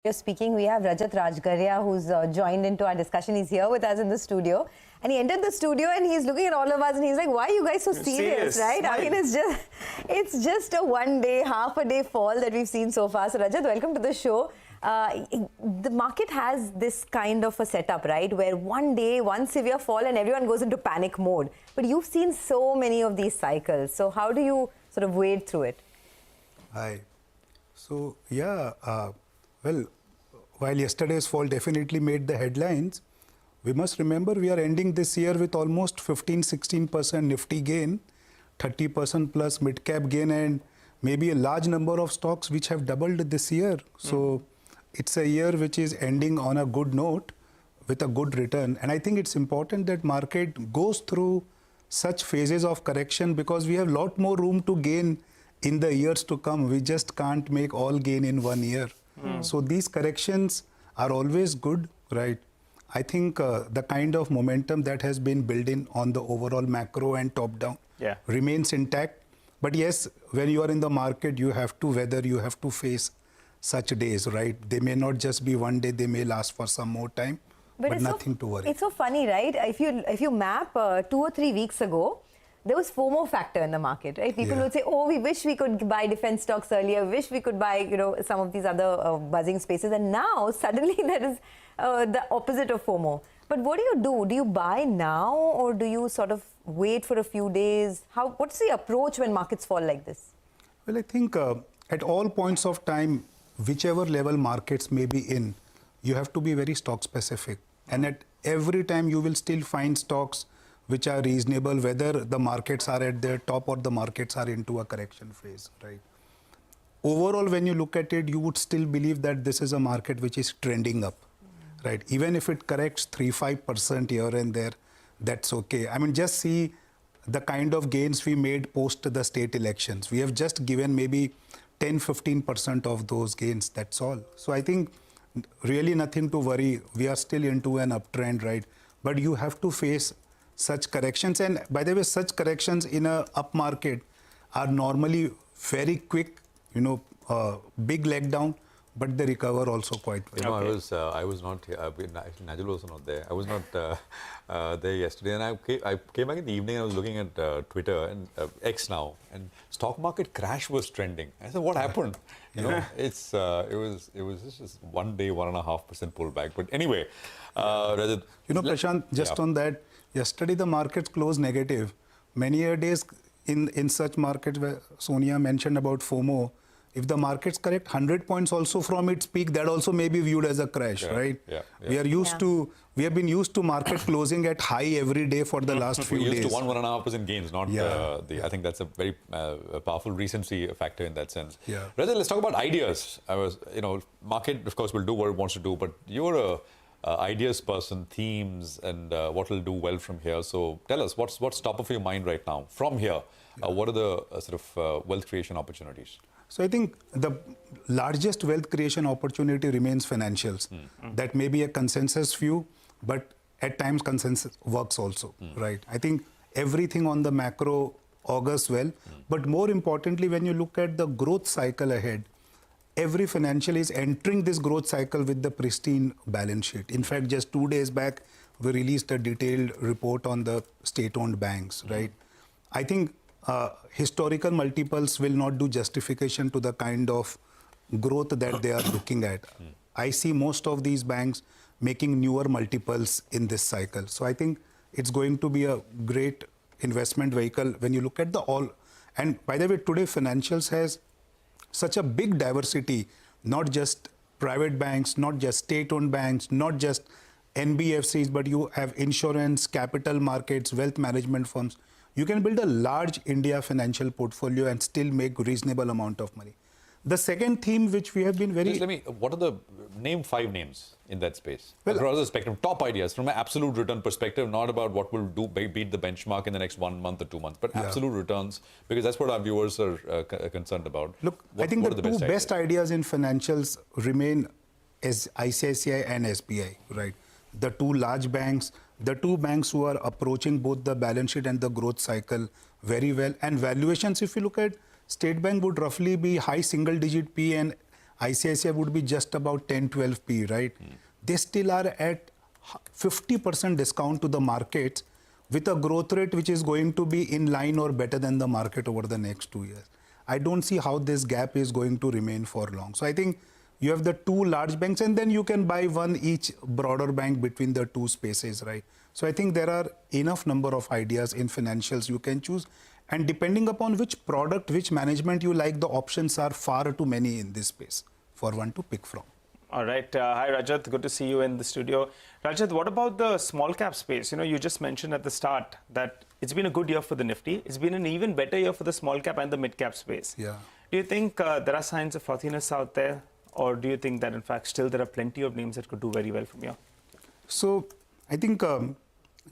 You're speaking, we have Rajat Rajgarhia who's joined into our discussion. He's here with us in the studio. And he entered the studio and he's looking at all of us and he's like, why are you guys so serious, right? Smile. I mean, it's just a one day, half a day fall that we've seen so far. So Rajat, welcome to the show. The market has this kind of a setup, right? Where one day, one severe fall and everyone goes into panic mode. But you've seen so many of these cycles. So how do you sort of wade through it? Hi. So, yeah, well, while yesterday's fall definitely made the headlines, we must remember we are ending this year with almost 15-16% Nifty gain, 30% plus mid-cap gain, and maybe a large number of stocks which have doubled this year. So, it's a year which is ending on a good note with a good return. And I think it's important that market goes through such phases of correction because we have a lot more room to gain in the years to come. We just can't make all gain in 1 year. So these corrections are always good, right? I think the kind of momentum that has been built in on the overall macro and top down remains intact. But yes, when you are in the market, you have to weather, you have to face such days, right? They may not just be one day, they may last for some more time, but nothing to worry. It's so funny, right? If you map 2 or 3 weeks ago, there was FOMO factor in the market, right? People would say, oh, we wish we could buy defense stocks earlier, wish we could buy, some of these other buzzing spaces. And now, suddenly, there is the opposite of FOMO. But what do? Do you buy now or do you sort of wait for a few days? What's the approach when markets fall like this? Well, I think at all points of time, whichever level markets may be in, you have to be very stock specific. And at every time, you will still find stocks which are reasonable, whether the markets are at their top or the markets are into a correction phase, right? Overall, when you look at it, you would still believe that this is a market which is trending up, right? Even if it corrects 3-5% here and there, that's okay. I mean, just see the kind of gains we made post the state elections. We have just given maybe 10-15% of those gains, that's all. So I think really nothing to worry. We are still into an uptrend, right? But you have to face such corrections, and by the way, such corrections in a up market are normally very quick, big leg down, but they recover also quite well. I was not here. Najul was not there. I was not there yesterday, and I came back in the evening. I was looking at Twitter and X now, and stock market crash was trending. I said, "What happened?" It was just 1 day, 1.5% pullback. But anyway, Rajat, Prashant, just on that. Yesterday, the markets closed negative. Many a days in such markets where Sonia mentioned about FOMO, if the markets correct 100 points also from its peak, that also may be viewed as a crash, right? We have been used to market closing at high every day for the last few days. Used to 1.5% gains, not I think that's a very powerful recency factor in that sense. Rather, let's talk about ideas. Market, of course, will do what it wants to do, but you're a ideas person, themes, and what will do well from here. So tell us, what's top of your mind right now? From here, what are the sort of wealth creation opportunities? So I think the largest wealth creation opportunity remains financials. That may be a consensus view, but at times consensus works also, right? I think everything on the macro augurs well, but more importantly, when you look at the growth cycle ahead, every financial is entering this growth cycle with the pristine balance sheet. In fact, just 2 days back, we released a detailed report on the state-owned banks, right? I think historical multiples will not do justification to the kind of growth that they are looking at. I see most of these banks making newer multiples in this cycle. So I think it's going to be a great investment vehicle when you look at the all. And by the way, today financials has such a big diversity, not just private banks, not just state-owned banks, not just NBFCs, but you have insurance, capital markets, wealth management firms. You can build a large India financial portfolio and still make reasonable amount of money. The second theme which we have been very... Name 5 names in that space. Well, across the spectrum, top ideas from an absolute return perspective, not about what will beat the benchmark in the next 1 month or 2 months, but absolute returns, because that's what our viewers are concerned about. Look, I think the two best ideas in financials remain as ICICI and SBI, right? The two large banks, the two banks who are approaching both the balance sheet and the growth cycle very well. And valuations, if you look at State Bank, would roughly be high single-digit P, and ICICI would be just about 10-12 P, right? They still are at 50% discount to the markets with a growth rate which is going to be in line or better than the market over the next 2 years. I don't see how this gap is going to remain for long. So I think you have the two large banks and then you can buy one each broader bank between the two spaces, right? So I think there are enough number of ideas in financials you can choose. And depending upon which product, which management you like, the options are far too many in this space for one to pick from. All right. Hi, Rajat. Good to see you in the studio. Rajat, what about the small cap space? You know, you just mentioned at the start that it's been a good year for the Nifty. It's been an even better year for the small cap and the mid cap space. Yeah. Do you think there are signs of frothiness out there? Or do you think that, in fact, still there are plenty of names that could do very well from here? So I think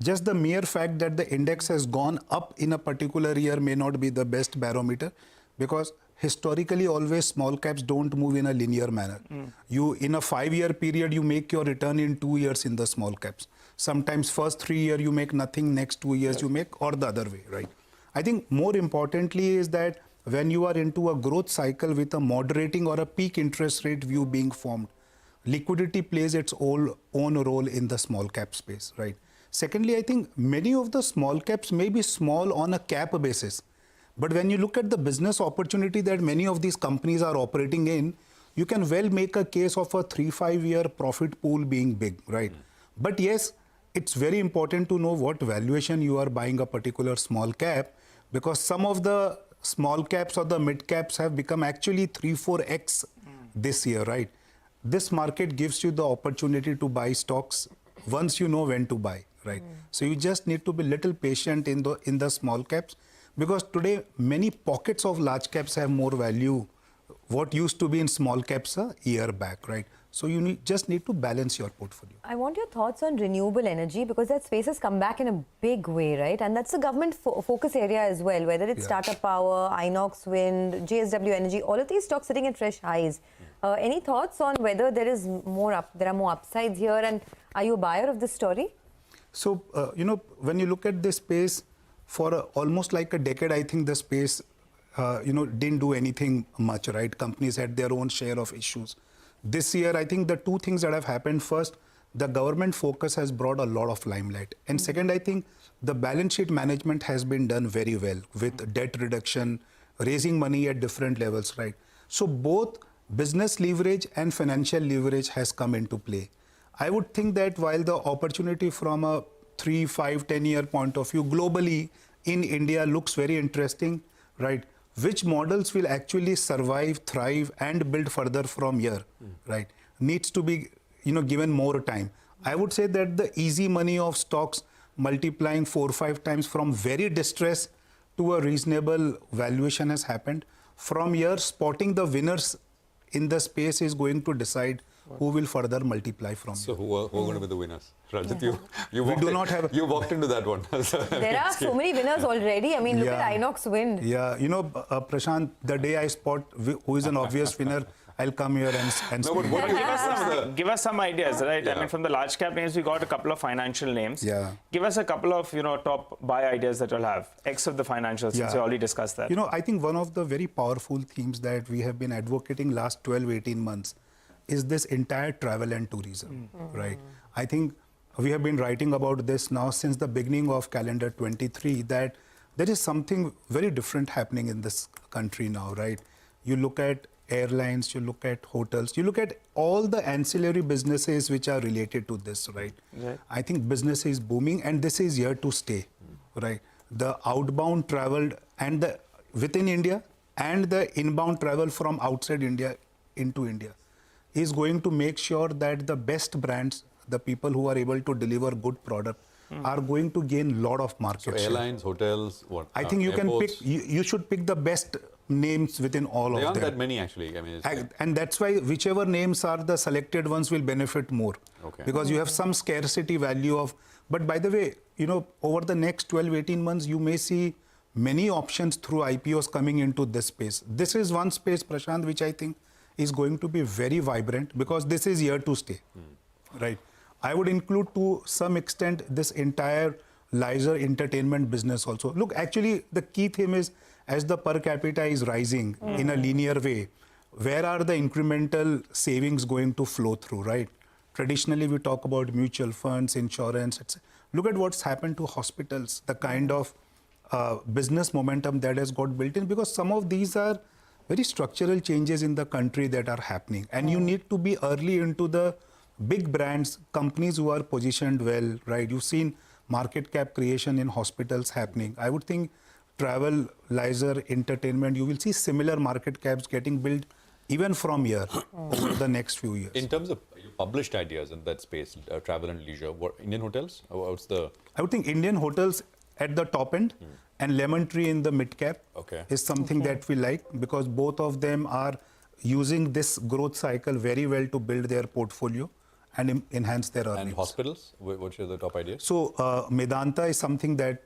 just the mere fact that the index has gone up in a particular year may not be the best barometer, because historically always small caps don't move in a linear manner. You, in a 5-year period, you make your return in 2 years in the small caps. Sometimes first 3 years you make nothing, next 2 years you make, or the other way, right? I think more importantly is that when you are into a growth cycle with a moderating or a peak interest rate view being formed, liquidity plays its own role in the small cap space, right? Secondly, I think many of the small caps may be small on a cap basis. But when you look at the business opportunity that many of these companies are operating in, you can well make a case of a 3-5 year profit pool being big, right? But yes, it's very important to know what valuation you are buying a particular small cap, because some of the small caps or the mid caps have become actually 3-4x this year, right? This market gives you the opportunity to buy stocks once you know when to buy, right? So you just need to be little patient in the small caps, because today many pockets of large caps have more value what used to be in small caps a year back, right? So you just need to balance your portfolio. I want your thoughts on renewable energy, because that space has come back in a big way, right? And that's the government focus area as well, whether it's Tata Power, Inox Wind, JSW Energy, all of these stocks sitting at fresh highs. Any thoughts on whether there are more upsides here, and are you a buyer of this story? So, you know, when you look at this space, for almost like a decade, I think the space, you know, didn't do anything much, right? Companies had their own share of issues. This year, I think the two things that have happened: first, the government focus has brought a lot of limelight. And second, I think the balance sheet management has been done very well with debt reduction, raising money at different levels, right? So both business leverage and financial leverage has come into play. I would think that while the opportunity from a 3, 5, 10-year point of view globally in India looks very interesting, right? Which models will actually survive, thrive, and build further from here, right? Needs to be, you know, given more time. I would say that the easy money of stocks multiplying 4 or 5 times from very distressed to a reasonable valuation has happened. From here, spotting the winners in the space is going to decide who will further multiply from So here. who are going to be the winners? Rajat, you walked into that one. There are so many winners already. I mean, look at Inox Wind. Yeah, you know, Prashant, the day I spot who is an obvious winner, I'll come here and No, but speak. what do you Give us some ideas, right? Yeah. I mean, from the large cap names, we got a couple of financial names. Yeah. Give us a couple of, you know, top buy ideas that you'll have. X of the financials, since we already discussed that. You know, I think one of the very powerful themes that we have been advocating last 12, 18 months is this entire travel and tourism, right? I think we have been writing about this now since the beginning of calendar 23, that there is something very different happening in this country now, right? You look at airlines, you look at hotels, you look at all the ancillary businesses which are related to this, right? I think business is booming and this is here to stay, right? The outbound travel and within India and the inbound travel from outside India into India is going to make sure that the best brands, the people who are able to deliver good product, are going to gain a lot of market share. Airlines, hotels, what? I think you airports. can pick, you should pick the best names within all There of aren't them. that many actually. I mean, And that's why whichever names are the selected ones will benefit more. Okay. Because you have some scarcity value of, but by the way, you know, over the next 12, 18 months, you may see many options through IPOs coming into this space. This is one space, Prashant, which I think is going to be very vibrant because this is here to stay, right? I would include to some extent this entire leisure entertainment business also. Look, actually, the key theme is as the per capita is rising in a linear way, where are the incremental savings going to flow through, right? Traditionally, we talk about mutual funds, insurance, etc. Look at what's happened to hospitals, the kind of business momentum that has got built in, because some of these are very structural changes in the country that are happening. And you need to be early into the big brands, companies who are positioned well, right? You've seen market cap creation in hospitals happening. I would think travel, leisure, entertainment, you will see similar market caps getting built even from here over the next few years. In terms of published ideas in that space, travel and leisure, what, Indian hotels? What's the... I would think Indian hotels at the top end and Lemon Tree in the mid cap is something that we like, because both of them are using this growth cycle very well to build their portfolio and enhance their earnings. And hospitals, which are the top ideas? So Medanta is something that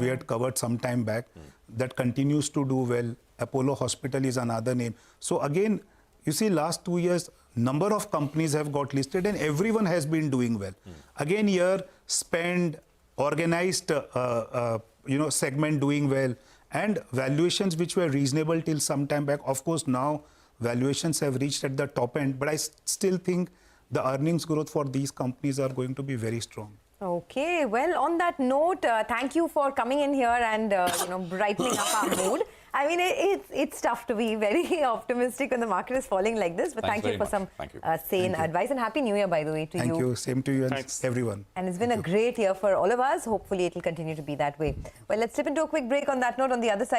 we had covered some time back that continues to do well. Apollo Hospital is another name. So again, you see last 2 years, number of companies have got listed and everyone has been doing well. Again here, spend, organized segment doing well, and valuations which were reasonable till some time back. Of course, now valuations have reached at the top end, but I still think the earnings growth for these companies are going to be very strong. Okay, well, on that note, thank you for coming in here and brightening up our mood. I mean, it's tough to be very optimistic when the market is falling like this, but thank you for some sane advice, and Happy New Year, by the way, to you. Thank you. Same to you and everyone. And it's been a great year for all of us. Hopefully, it will continue to be that way. Well, let's slip into a quick break on that note. On the other side,